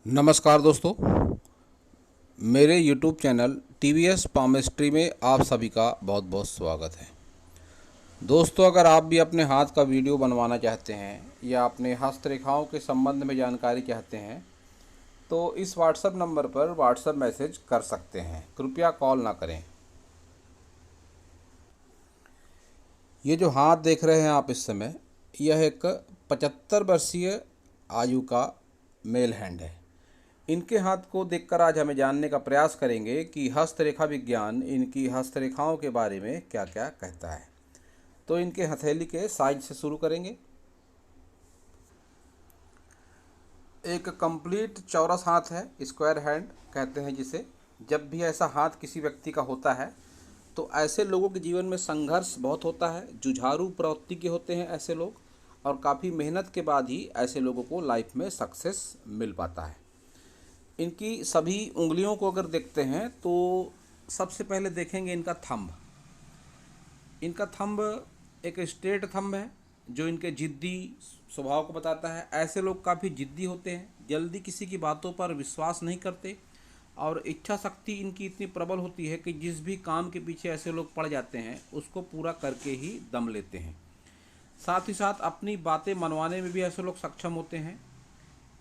नमस्कार दोस्तों, मेरे YouTube चैनल TVS पामिस्ट्री में आप सभी का बहुत बहुत स्वागत है। दोस्तों, अगर आप भी अपने हाथ का वीडियो बनवाना चाहते हैं या अपने हस्तरेखाओं के संबंध में जानकारी चाहते हैं तो इस व्हाट्सएप नंबर पर व्हाट्सएप मैसेज कर सकते हैं। कृपया कॉल ना करें। ये जो हाथ देख रहे हैं आप इस समय, यह एक 75 वर्षीय आयु का मेल हैंड है। इनके हाथ को देखकर आज हमें जानने का प्रयास करेंगे कि हस्तरेखा विज्ञान इनकी हस्तरेखाओं के बारे में क्या क्या कहता है। तो इनके हथेली के साइज से शुरू करेंगे। एक कंप्लीट चौरस हाथ है, स्क्वायर हैंड कहते हैं जिसे। जब भी ऐसा हाथ किसी व्यक्ति का होता है तो ऐसे लोगों के जीवन में संघर्ष बहुत होता है, जुझारू प्रवृत्ति के होते हैं ऐसे लोग, और काफ़ी मेहनत के बाद ही ऐसे लोगों को लाइफ में सक्सेस मिल पाता है। इनकी सभी उंगलियों को अगर देखते हैं तो सबसे पहले देखेंगे इनका थंब। इनका थंब एक स्ट्रेट थंब है जो इनके जिद्दी स्वभाव को बताता है। ऐसे लोग काफ़ी जिद्दी होते हैं, जल्दी किसी की बातों पर विश्वास नहीं करते, और इच्छा शक्ति इनकी इतनी प्रबल होती है कि जिस भी काम के पीछे ऐसे लोग पड़ जाते हैं उसको पूरा करके ही दम लेते हैं। साथ ही साथ अपनी बातें मनवाने में भी ऐसे लोग सक्षम होते हैं।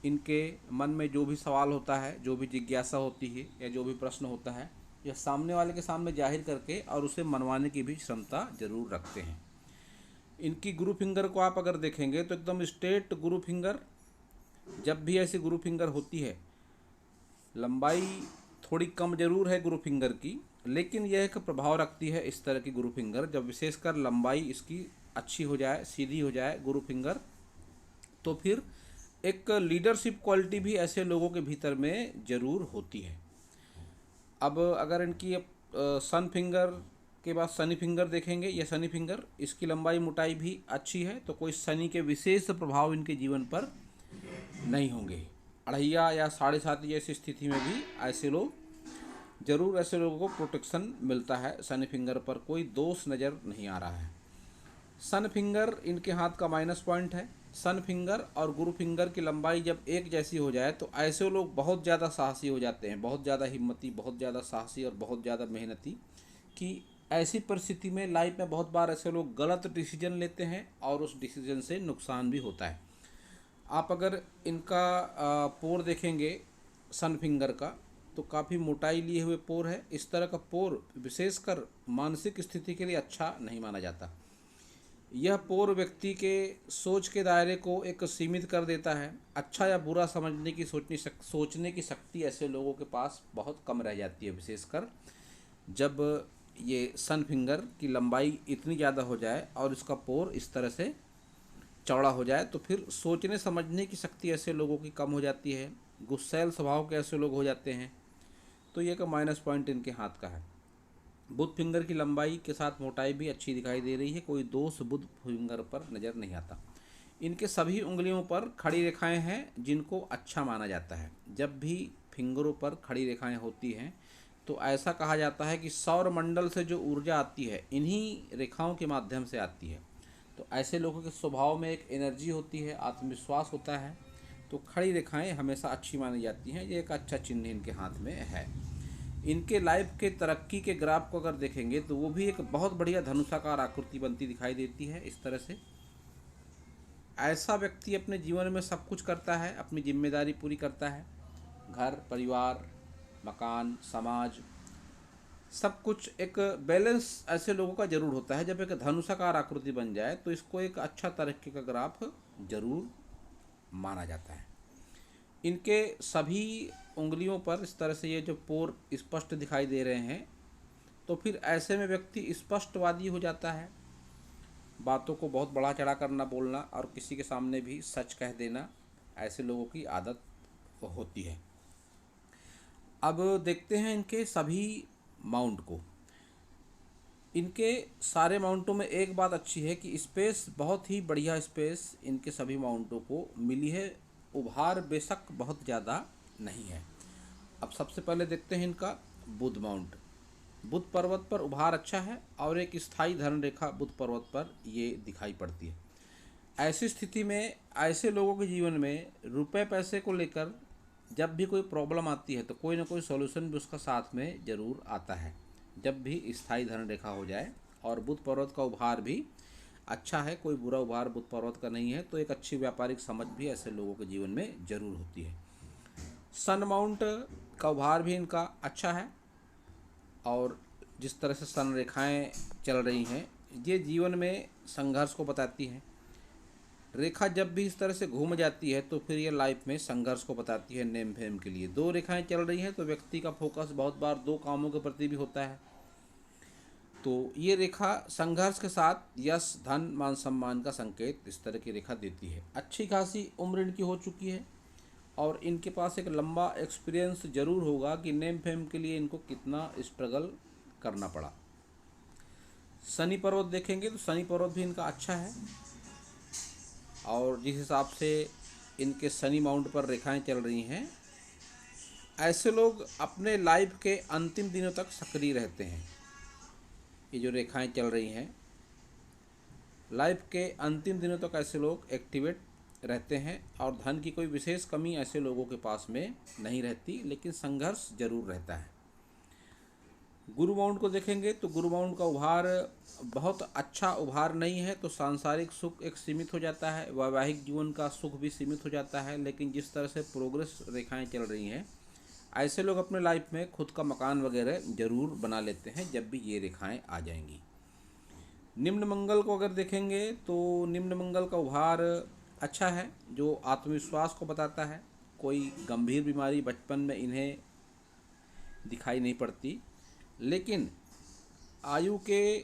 इनके मन में जो भी सवाल होता है, जो भी जिज्ञासा होती है या जो भी प्रश्न होता है, यह सामने वाले के सामने जाहिर करके और उसे मनवाने की भी क्षमता जरूर रखते हैं। इनकी गुरु फिंगर को आप अगर देखेंगे तो एकदम स्ट्रेट गुरु फिंगर। जब भी ऐसी गुरु फिंगर होती है, लंबाई थोड़ी कम जरूर है गुरु फिंगर की, लेकिन यह एक प्रभाव रखती है इस तरह की गुरु फिंगर। जब विशेषकर लंबाई इसकी अच्छी हो जाए, सीधी हो जाए गुरु फिंगर, तो फिर एक लीडरशिप क्वालिटी भी ऐसे लोगों के भीतर में ज़रूर होती है। अब अगर इनकी सन फिंगर के बाद शनि फिंगर देखेंगे, ये शनि फिंगर, इसकी लंबाई मोटाई भी अच्छी है, तो कोई शनि के विशेष प्रभाव इनके जीवन पर नहीं होंगे। अढ़ैया या 7.5 जैसी स्थिति में भी ऐसे लोग जरूर, ऐसे लोगों को प्रोटेक्शन मिलता है। शनि फिंगर पर कोई दोष नज़र नहीं आ रहा है। सन फिंगर इनके हाथ का माइनस पॉइंट है। सन फिंगर और गुरु फिंगर की लंबाई जब एक जैसी हो जाए तो ऐसे लोग बहुत ज़्यादा साहसी हो जाते हैं, बहुत ज़्यादा हिम्मती, बहुत ज़्यादा साहसी और बहुत ज़्यादा मेहनती, कि ऐसी परिस्थिति में लाइफ में बहुत बार ऐसे लोग गलत डिसीजन लेते हैं और उस डिसीजन से नुकसान भी होता है। आप अगर इनका पोर देखेंगे सन फिंगर का, तो काफ़ी मोटाई लिए हुए पोर है। इस तरह का पोर विशेषकर मानसिक स्थिति के लिए अच्छा नहीं माना जाता। यह पोर व्यक्ति के सोच के दायरे को एक सीमित कर देता है। अच्छा या बुरा समझने की सोचने की शक्ति ऐसे लोगों के पास बहुत कम रह जाती है, विशेषकर जब ये सन फिंगर की लंबाई इतनी ज़्यादा हो जाए और इसका पोर इस तरह से चौड़ा हो जाए, तो फिर सोचने समझने की शक्ति ऐसे लोगों की कम हो जाती है। गुस्सैल स्वभाव के ऐसे लोग हो जाते हैं। तो ये का माइनस पॉइंट इनके हाथ का है। बुध फिंगर की लंबाई के साथ मोटाई भी अच्छी दिखाई दे रही है, कोई दोष बुध फिंगर पर नज़र नहीं आता। इनके सभी उंगलियों पर खड़ी रेखाएं हैं जिनको अच्छा माना जाता है। जब भी फिंगरों पर खड़ी रेखाएं होती हैं तो ऐसा कहा जाता है कि सौर मंडल से जो ऊर्जा आती है इन्हीं रेखाओं के माध्यम से आती है। तो ऐसे लोगों के स्वभाव में एक एनर्जी होती है, आत्मविश्वास होता है, तो खड़ी रेखाएं हमेशा अच्छी मानी जाती हैं। ये एक अच्छा चिन्ह इनके हाथ में है। इनके लाइफ के तरक्की के ग्राफ को अगर देखेंगे तो वो भी एक बहुत बढ़िया धनुषाकार आकृति बनती दिखाई देती है इस तरह से। ऐसा व्यक्ति अपने जीवन में सब कुछ करता है, अपनी जिम्मेदारी पूरी करता है। घर, परिवार, मकान, समाज, सब कुछ एक बैलेंस ऐसे लोगों का जरूर होता है। जब एक धनुषाकार आकृति बन जाए तो इसको एक अच्छा तरक्की का ग्राफ जरूर माना जाता है। इनके सभी उंगलियों पर इस तरह से ये जो पोर स्पष्ट दिखाई दे रहे हैं, तो फिर ऐसे में व्यक्ति स्पष्टवादी हो जाता है। बातों को बहुत बढ़ा चढ़ा कर ना बोलना और किसी के सामने भी सच कह देना ऐसे लोगों की आदत होती है। अब देखते हैं इनके सभी माउंट को। इनके सारे माउंटों में एक बात अच्छी है कि स्पेस, बहुत ही बढ़िया स्पेस इनके सभी माउंटों को मिली है। उभार बेशक बहुत ज़्यादा नहीं है। अब सबसे पहले देखते हैं इनका बुध माउंट। बुध पर्वत पर उभार अच्छा है और एक स्थायी धन रेखा बुध पर्वत पर ये दिखाई पड़ती है। ऐसी स्थिति में ऐसे लोगों के जीवन में रुपए पैसे को लेकर जब भी कोई प्रॉब्लम आती है तो कोई ना कोई सॉल्यूशन भी उसका साथ में ज़रूर आता है। जब भी स्थायी धन रेखा हो जाए, और बुध पर्वत का उभार भी अच्छा है, कोई बुरा उभार बुध पर्वत का नहीं है, तो एक अच्छी व्यापारिक समझ भी ऐसे लोगों के जीवन में ज़रूर होती है। सन माउंट का उभार भी इनका अच्छा है, और जिस तरह से सन रेखाएं चल रही हैं ये जीवन में संघर्ष को बताती हैं। रेखा जब भी इस तरह से घूम जाती है तो फिर ये लाइफ में संघर्ष को बताती है। नेम फेम के लिए दो रेखाएं चल रही हैं तो व्यक्ति का फोकस बहुत बार दो कामों के प्रति भी होता है। तो ये रेखा संघर्ष के साथ यश, धन, मान सम्मान का संकेत इस तरह की रेखा देती है। अच्छी खासी उम्र इनकी हो चुकी है और इनके पास एक लंबा एक्सपीरियंस जरूर होगा कि नेम फेम के लिए इनको कितना स्ट्रगल करना पड़ा। शनि पर्वत देखेंगे तो शनि पर्वत भी इनका अच्छा है, और जिस हिसाब से इनके शनि माउंट पर रेखाएं चल रही हैं, ऐसे लोग अपने लाइफ के अंतिम दिनों तक सक्रिय रहते हैं। ये जो रेखाएं चल रही हैं, लाइफ के अंतिम दिनों तक ऐसे लोग एक्टिवेट रहते हैं, और धन की कोई विशेष कमी ऐसे लोगों के पास में नहीं रहती, लेकिन संघर्ष जरूर रहता है। गुरु माउंट को देखेंगे तो गुरु माउंट का उभार बहुत अच्छा उभार नहीं है, तो सांसारिक सुख एक सीमित हो जाता है, वैवाहिक जीवन का सुख भी सीमित हो जाता है। लेकिन जिस तरह से प्रोग्रेस रेखाएं चल रही हैं, ऐसे लोग अपने लाइफ में खुद का मकान वगैरह जरूर बना लेते हैं जब भी ये रेखाएं आ जाएंगी। निम्न मंगल को अगर देखेंगे तो निम्न मंगल का उभार अच्छा है, जो आत्मविश्वास को बताता है। कोई गंभीर बीमारी बचपन में इन्हें दिखाई नहीं पड़ती, लेकिन आयु के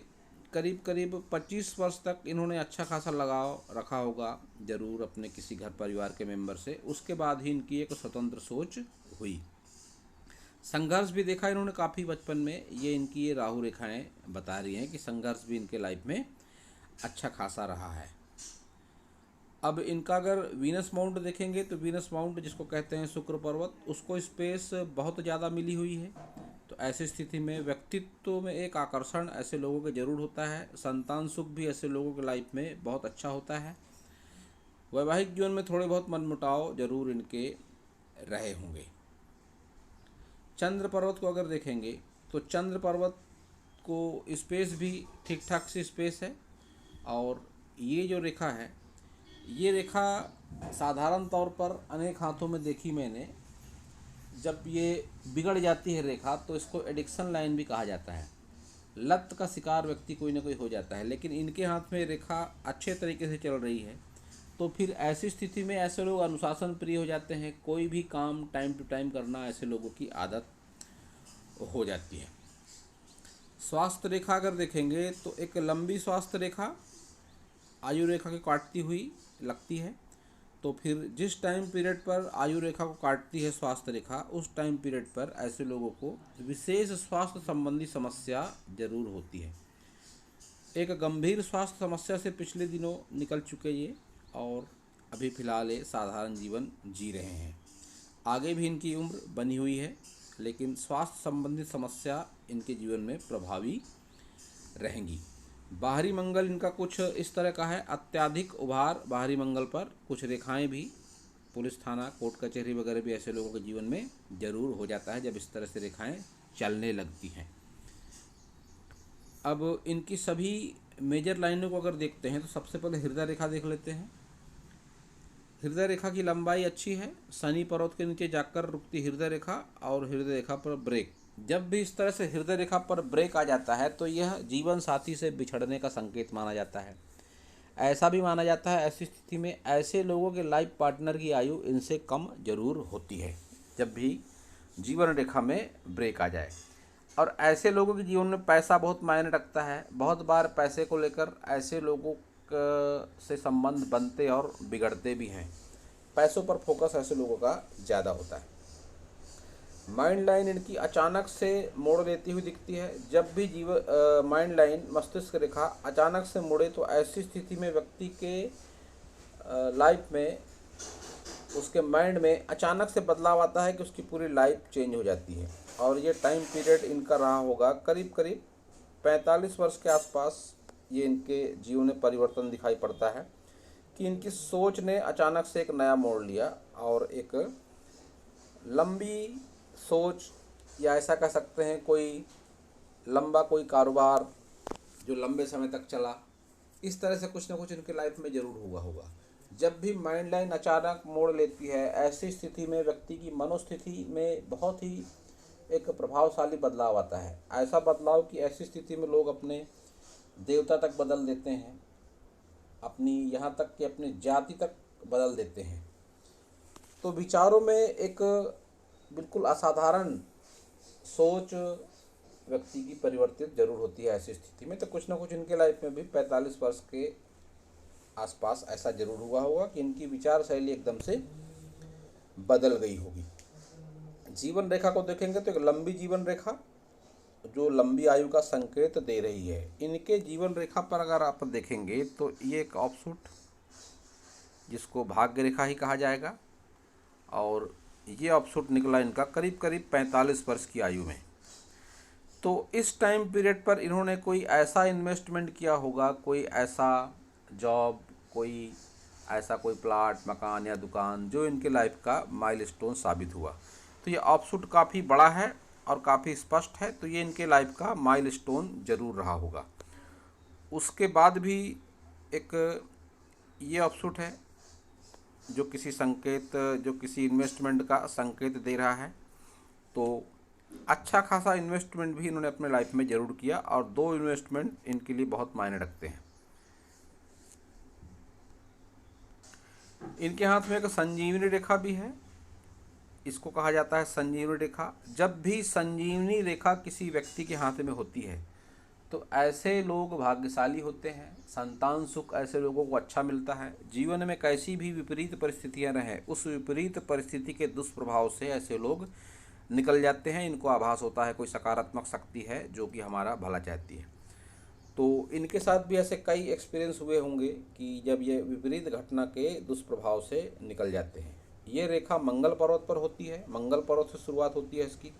करीब करीब 25 वर्ष तक इन्होंने अच्छा खासा लगाव रखा होगा जरूर अपने किसी घर परिवार के मेंबर से। उसके बाद ही इनकी एक स्वतंत्र सोच हुई। संघर्ष भी देखा इन्होंने काफ़ी बचपन में, ये इनकी ये राहु रेखाएं बता रही हैं कि संघर्ष भी इनके लाइफ में अच्छा खासा रहा है। अब इनका अगर वीनस माउंट देखेंगे तो वीनस माउंट जिसको कहते हैं शुक्र पर्वत, उसको स्पेस बहुत ज़्यादा मिली हुई है। तो ऐसी स्थिति में व्यक्तित्व में एक आकर्षण ऐसे लोगों के जरूर होता है। संतान सुख भी ऐसे लोगों के लाइफ में बहुत अच्छा होता है। वैवाहिक जीवन में थोड़े बहुत मनमुटाव जरूर इनके रहे होंगे। चंद्र पर्वत को अगर देखेंगे तो चंद्र पर्वत को स्पेस भी ठीक ठाक सी स्पेस है, और ये जो रेखा है, ये रेखा साधारण तौर पर अनेक हाथों में देखी मैंने। जब ये बिगड़ जाती है रेखा तो इसको एडिक्शन लाइन भी कहा जाता है। लत का शिकार व्यक्ति कोई ना कोई हो जाता है, लेकिन इनके हाथ में रेखा अच्छे तरीके से चल रही है तो फिर ऐसी स्थिति में ऐसे लोग अनुशासन प्रिय हो जाते हैं। कोई भी काम टाइम टू टाइम करना ऐसे लोगों की आदत हो जाती है। स्वास्थ्य रेखा अगर देखेंगे तो एक लंबी स्वास्थ्य रेखा आयु रेखा के काटती हुई लगती है। तो फिर जिस टाइम पीरियड पर आयु रेखा को काटती है स्वास्थ्य रेखा, उस टाइम पीरियड पर ऐसे लोगों को विशेष स्वास्थ्य संबंधी समस्या जरूर होती है। एक गंभीर स्वास्थ्य समस्या से पिछले दिनों निकल चुके ये, और अभी फ़िलहाल ये साधारण जीवन जी रहे हैं। आगे भी इनकी उम्र बनी हुई है, लेकिन स्वास्थ्य संबंधी समस्या इनके जीवन में प्रभावी रहेंगी। बाहरी मंगल इनका कुछ इस तरह का है, अत्यधिक उभार बाहरी मंगल पर। कुछ रेखाएं भी पुलिस थाना, कोर्ट कचहरी वगैरह भी ऐसे लोगों के जीवन में जरूर हो जाता है जब इस तरह से रेखाएं चलने लगती हैं। अब इनकी सभी मेजर लाइनों को अगर देखते हैं तो सबसे पहले हृदय रेखा देख लेते हैं। हृदय रेखा की लंबाई अच्छी है, शनि पर्वत के नीचे जाकर रुकती हृदय रेखा, और हृदय रेखा पर ब्रेक। जब भी इस तरह से हृदय रेखा पर ब्रेक आ जाता है तो यह जीवन साथी से बिछड़ने का संकेत माना जाता है। ऐसा भी माना जाता है ऐसी स्थिति में ऐसे लोगों के लाइफ पार्टनर की आयु इनसे कम जरूर होती है, जब भी जीवन रेखा में ब्रेक आ जाए। और ऐसे लोगों के जीवन में पैसा बहुत मायने रखता है। बहुत बार पैसे को लेकर ऐसे लोगों से संबंध बनते और बिगड़ते भी हैं। पैसों पर फोकस ऐसे लोगों का ज़्यादा होता है। माइंड लाइन इनकी अचानक से मोड़ लेती हुई दिखती है। जब भी माइंड लाइन, मस्तिष्क रेखा अचानक से मुड़े तो ऐसी स्थिति में व्यक्ति के लाइफ में, उसके माइंड में अचानक से बदलाव आता है कि उसकी पूरी लाइफ चेंज हो जाती है। और ये टाइम पीरियड इनका रहा होगा करीब करीब 45 वर्ष के आसपास। ये इनके जीवन में परिवर्तन दिखाई पड़ता है कि इनकी सोच ने अचानक से एक नया मोड़ लिया और एक लंबी सोच, या ऐसा कह सकते हैं कोई लंबा कोई कारोबार जो लंबे समय तक चला, इस तरह से कुछ ना कुछ इनके लाइफ में ज़रूर हुआ होगा। जब भी माइंड लाइन अचानक मोड़ लेती है, ऐसी स्थिति में व्यक्ति की मनोस्थिति में बहुत ही एक प्रभावशाली बदलाव आता है। ऐसा बदलाव कि ऐसी स्थिति में लोग अपने देवता तक बदल देते हैं, अपनी यहाँ तक कि अपनी जाति तक बदल देते हैं। तो विचारों में एक बिल्कुल असाधारण सोच व्यक्ति की परिवर्तित जरूर होती है ऐसी स्थिति में। तो कुछ ना कुछ इनके लाइफ में भी 45 वर्ष के आसपास ऐसा जरूर हुआ होगा कि इनकी विचार शैली एकदम से बदल गई होगी। जीवन रेखा को देखेंगे तो एक लंबी जीवन रेखा जो लंबी आयु का संकेत दे रही है। इनके जीवन रेखा पर अगर आप देखेंगे तो ये एक ऑफशूट जिसको भाग्य रेखा ही कहा जाएगा, और ये ऑफशूट निकला इनका करीब करीब 45 वर्ष की आयु में। तो इस टाइम पीरियड पर इन्होंने कोई ऐसा इन्वेस्टमेंट किया होगा, कोई ऐसा जॉब, कोई ऐसा कोई प्लाट, मकान या दुकान जो इनके लाइफ का माइलस्टोन साबित हुआ। तो ये ऑफशूट काफ़ी बड़ा है और काफ़ी स्पष्ट है, तो ये इनके लाइफ का माइलस्टोन जरूर रहा होगा। उसके बाद भी एक ये ऑफशूट है जो किसी संकेत, जो किसी इन्वेस्टमेंट का संकेत दे रहा है। तो अच्छा खासा इन्वेस्टमेंट भी इन्होंने अपने लाइफ में ज़रूर किया, और दो इन्वेस्टमेंट इनके लिए बहुत मायने रखते हैं। इनके हाथ में एक संजीवनी रेखा भी है, इसको कहा जाता है संजीवनी रेखा। जब भी संजीवनी रेखा किसी व्यक्ति के हाथ में होती है तो ऐसे लोग भाग्यशाली होते हैं, संतान सुख ऐसे लोगों को अच्छा मिलता है। जीवन में कैसी भी विपरीत परिस्थितियां रहें, उस विपरीत परिस्थिति के दुष्प्रभाव से ऐसे लोग निकल जाते हैं। इनको आभास होता है कोई सकारात्मक शक्ति है जो कि हमारा भला चाहती है। तो इनके साथ भी ऐसे कई एक्सपीरियंस हुए होंगे कि जब ये विपरीत घटना के दुष्प्रभाव से निकल जाते हैं। ये रेखा मंगल पर्वत पर होती है, मंगल पर्वत से शुरुआत होती है इसकी।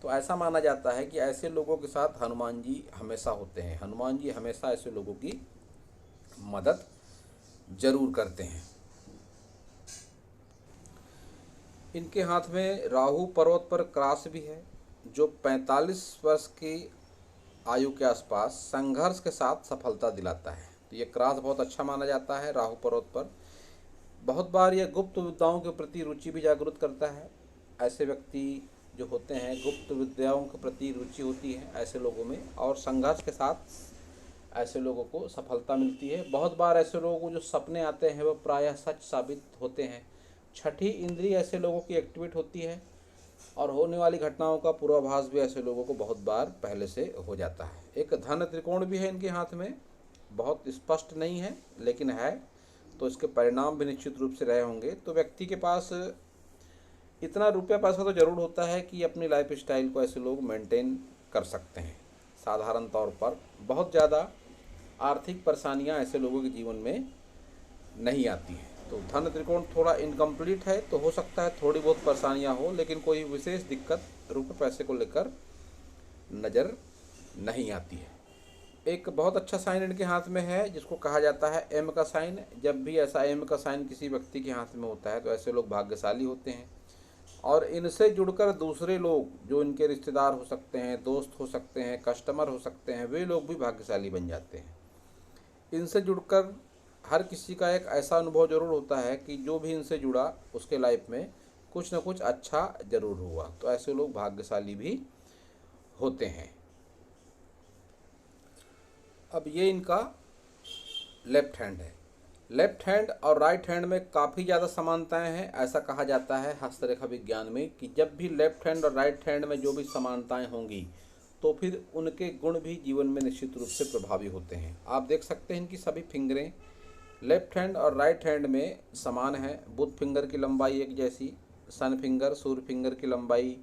तो ऐसा माना जाता है कि ऐसे लोगों के साथ हनुमान जी हमेशा होते हैं। हनुमान जी हमेशा ऐसे लोगों की मदद जरूर करते हैं। इनके हाथ में राहु पर्वत पर क्रास भी है जो 45 वर्ष की आयु के आसपास संघर्ष के साथ सफलता दिलाता है। तो ये क्रास बहुत अच्छा माना जाता है राहु पर्वत पर। बहुत बार ये गुप्त विद्याओं के प्रति रुचि भी जागृत करता है। ऐसे व्यक्ति जो होते हैं, गुप्त विद्याओं के प्रति रुचि होती है ऐसे लोगों में, और संघर्ष के साथ ऐसे लोगों को सफलता मिलती है। बहुत बार ऐसे लोगों को जो सपने आते हैं वो प्रायः सच साबित होते हैं। छठी इंद्रिय ऐसे लोगों की एक्टिवेट होती है, और होने वाली घटनाओं का पूर्वाभास भी ऐसे लोगों को बहुत बार पहले से हो जाता है। एक धन त्रिकोण भी है इनके हाथ में, बहुत स्पष्ट नहीं है लेकिन है, तो इसके परिणाम भी निश्चित रूप से रहे होंगे। तो व्यक्ति के पास इतना रुपया पैसा तो जरूर होता है कि अपनी लाइफ स्टाइल को ऐसे लोग मेंटेन कर सकते हैं। साधारण तौर पर बहुत ज़्यादा आर्थिक परेशानियां ऐसे लोगों के जीवन में नहीं आती हैं। तो धन त्रिकोण थोड़ा इनकम्प्लीट है, तो हो सकता है थोड़ी बहुत परेशानियां हो, लेकिन कोई विशेष दिक्कत रुपये पैसे को लेकर नज़र नहीं आती है। एक बहुत अच्छा साइन इनके हाथ में है जिसको कहा जाता है एम का साइन। जब भी ऐसा एम का साइन किसी व्यक्ति के हाथ में होता है तो ऐसे लोग भाग्यशाली होते हैं, और इनसे जुड़कर दूसरे लोग जो इनके रिश्तेदार हो सकते हैं, दोस्त हो सकते हैं, कस्टमर हो सकते हैं, वे लोग भी भाग्यशाली बन जाते हैं। इनसे जुड़कर हर किसी का एक ऐसा अनुभव जरूर होता है कि जो भी इनसे जुड़ा उसके लाइफ में कुछ ना कुछ अच्छा जरूर हुआ। तो ऐसे लोग भाग्यशाली भी होते हैं। अब ये इनका लेफ्ट हैंड है। लेफ्ट हैंड और राइट हैंड में काफ़ी ज़्यादा समानताएं हैं। ऐसा कहा जाता है हस्तरेखा विज्ञान में कि जब भी लेफ्ट हैंड और राइट हैंड में जो भी समानताएं होंगी तो फिर उनके गुण भी जीवन में निश्चित रूप से प्रभावी होते हैं। आप देख सकते हैं इनकी सभी फिंगरें लेफ्ट हैंड और राइट हैंड में समान है। बुध फिंगर की लंबाई एक जैसी, सन फिंगर, सूर्य फिंगर की लंबाई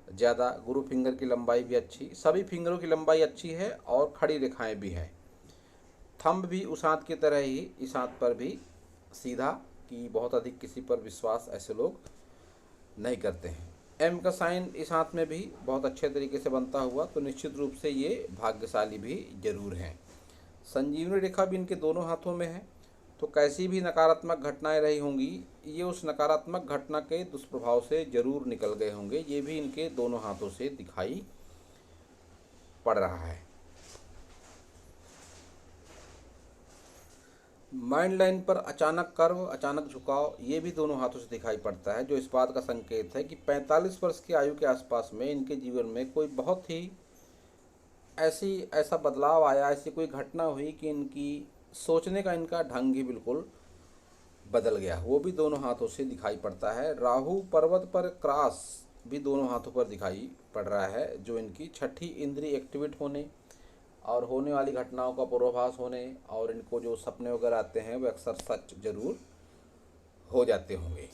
ज़्यादा, गुरु फिंगर की लंबाई भी अच्छी, सभी फिंगरों की लंबाई अच्छी है, और खड़ी रेखाएं भी हैं। थंब भी उस हाथ की तरह ही इस हाथ पर भी सीधा, कि बहुत अधिक किसी पर विश्वास ऐसे लोग नहीं करते हैं। एम का साइन इस हाथ में भी बहुत अच्छे तरीके से बनता हुआ, तो निश्चित रूप से ये भाग्यशाली भी जरूर हैं। संजीवनी रेखा भी इनके दोनों हाथों में है, तो कैसी भी नकारात्मक घटनाएं रही होंगी, ये उस नकारात्मक घटना के दुष्प्रभाव से जरूर निकल गए होंगे। ये भी इनके दोनों हाथों से दिखाई पड़ रहा है। माइंड लाइन पर अचानक कर्व, अचानक झुकाव, ये भी दोनों हाथों से दिखाई पड़ता है, जो इस बात का संकेत है कि 45 वर्ष की आयु के आसपास में इनके जीवन में कोई बहुत ही ऐसा बदलाव आया, ऐसी कोई घटना हुई कि इनकी सोचने का इनका ढंग ही बिल्कुल बदल गया। वो भी दोनों हाथों से दिखाई पड़ता है। राहु पर्वत पर क्रॉस भी दोनों हाथों पर दिखाई पड़ रहा है, जो इनकी छठी इंद्रिय एक्टिवेट होने और होने वाली घटनाओं का पूर्वाभास होने, और इनको जो सपने वगैरह आते हैं वो अक्सर सच जरूर हो जाते होंगे।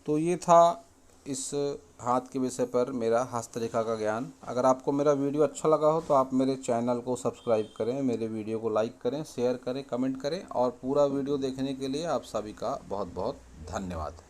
तो ये था इस हाथ के विषय पर मेरा हस्तरेखा का ज्ञान। अगर आपको मेरा वीडियो अच्छा लगा हो तो आप मेरे चैनल को सब्सक्राइब करें, मेरे वीडियो को लाइक करें, शेयर करें, कमेंट करें, और पूरा वीडियो देखने के लिए आप सभी का बहुत बहुत धन्यवाद।